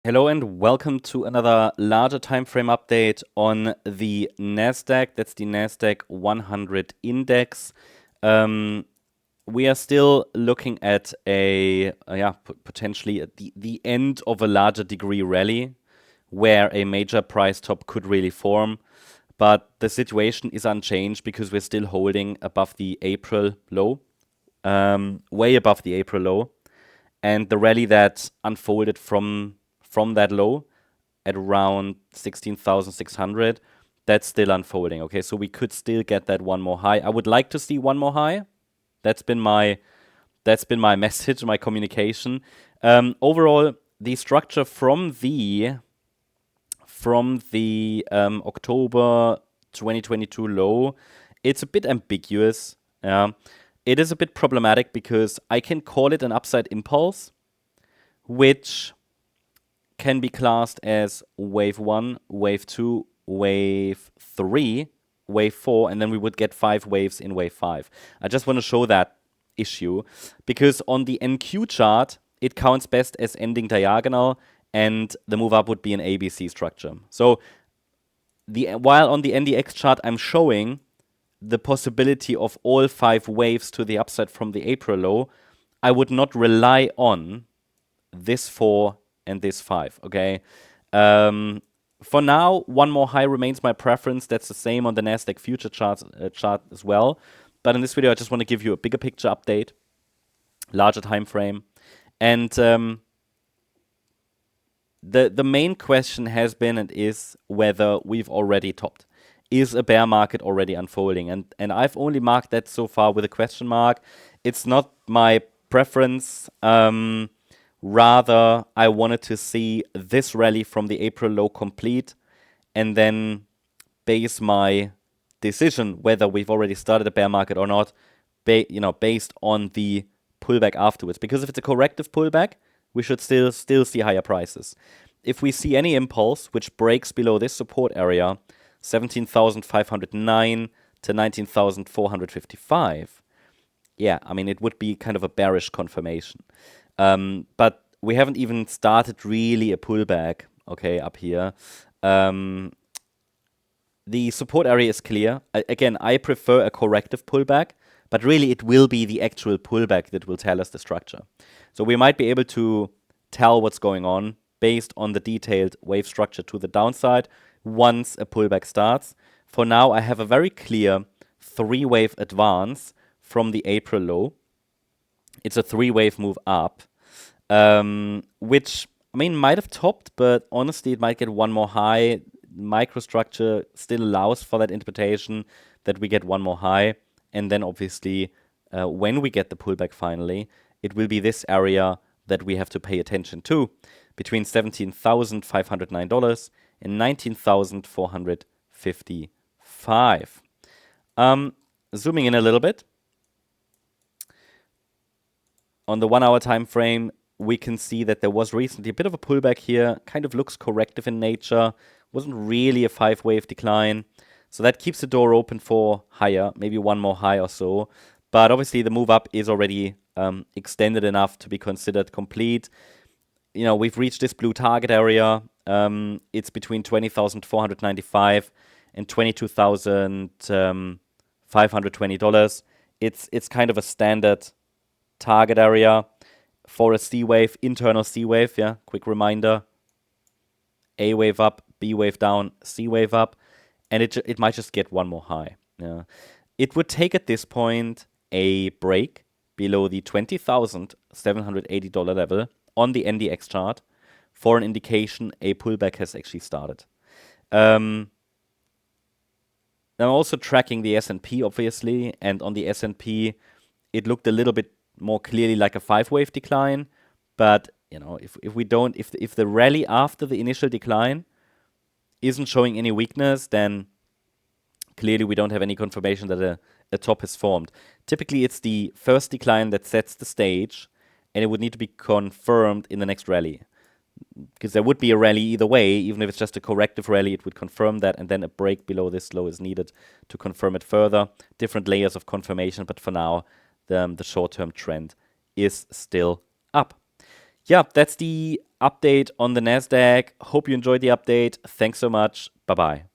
Hello and welcome to another larger time frame update on the NASDAQ. That's the NASDAQ 100 index. We are still looking at potentially at the end of a larger degree rally where a major price top could really form. But the situation is unchanged because we're still holding above the April low, way above the April low. And the rally that unfolded from that low at around 16,600, that's still unfolding. Okay, so we could still get that one more high. I would like to see one more high. That's been my message, my communication. Overall, the structure from the October 2022 low, it's a bit ambiguous. It is a bit problematic because I can call it an upside impulse, which can be classed as wave 1, wave 2, wave 3, wave 4, and then we would get 5 waves in wave 5. I just want to show that issue because on the NQ chart, it counts best as ending diagonal, and the move up would be an ABC structure. So while on the NDX chart, I'm showing the possibility of all 5 waves to the upside from the April low, I would not rely on this 4 and this 5, okay? For now, one more high remains my preference. That's the same on the NASDAQ future chart as well. But in this video, I just want to give you a bigger picture update, larger time frame. And the main question has been and is whether we've already topped. Is a bear market already unfolding? And I've only marked that so far with a question mark. It's not my preference. Rather, I wanted to see this rally from the April low complete and then base my decision whether we've already started a bear market or not, based on the pullback afterwards. Because if it's a corrective pullback, we should still see higher prices. If we see any impulse which breaks below this support area, 17,509 to 19,455, yeah, I mean, it would be kind of a bearish confirmation. But we haven't even started really a pullback, okay, up here. The support area is clear. Again, I prefer a corrective pullback, but really it will be the actual pullback that will tell us the structure. So we might be able to tell what's going on based on the detailed wave structure to the downside once a pullback starts. For now, I have a very clear 3-wave advance from the April low. It's a 3-wave move up, which, I mean, might have topped, but honestly, it might get one more high. Microstructure still allows for that interpretation that we get one more high. And then obviously, when we get the pullback finally, it will be this area that we have to pay attention to, between $17,509 and $19,455. Zooming in a little bit. On the 1-hour time frame, we can see that there was recently a bit of a pullback here. Kind of looks corrective in nature. Wasn't really a 5-wave decline. So that keeps the door open for higher, maybe one more high or so. But obviously the move up is already extended enough to be considered complete. You know, we've reached this blue target area. It's between 20,495 and $22,520. It's kind of a standard target area for a C wave, internal C wave. Yeah, quick reminder: A wave up, B wave down, C wave up, and it might just get one more high. Yeah, it would take at this point a break below the $20,780 level on the NDX chart for an indication a pullback has actually started. I'm also tracking the S&P, obviously, and on the S&P, it looked a little bit more clearly like a 5-wave decline. But you know, if the rally after the initial decline isn't showing any weakness, then clearly we don't have any confirmation that a top has formed. Typically, it's the first decline that sets the stage, and it would need to be confirmed in the next rally. Because there would be a rally either way, even if it's just a corrective rally, it would confirm that, and then a break below this low is needed to confirm it further. Different layers of confirmation, but for now, the short-term trend is still up. yeah, that's the update on the NASDAQ. Hope you enjoyed the update. Thanks so much. Bye-bye.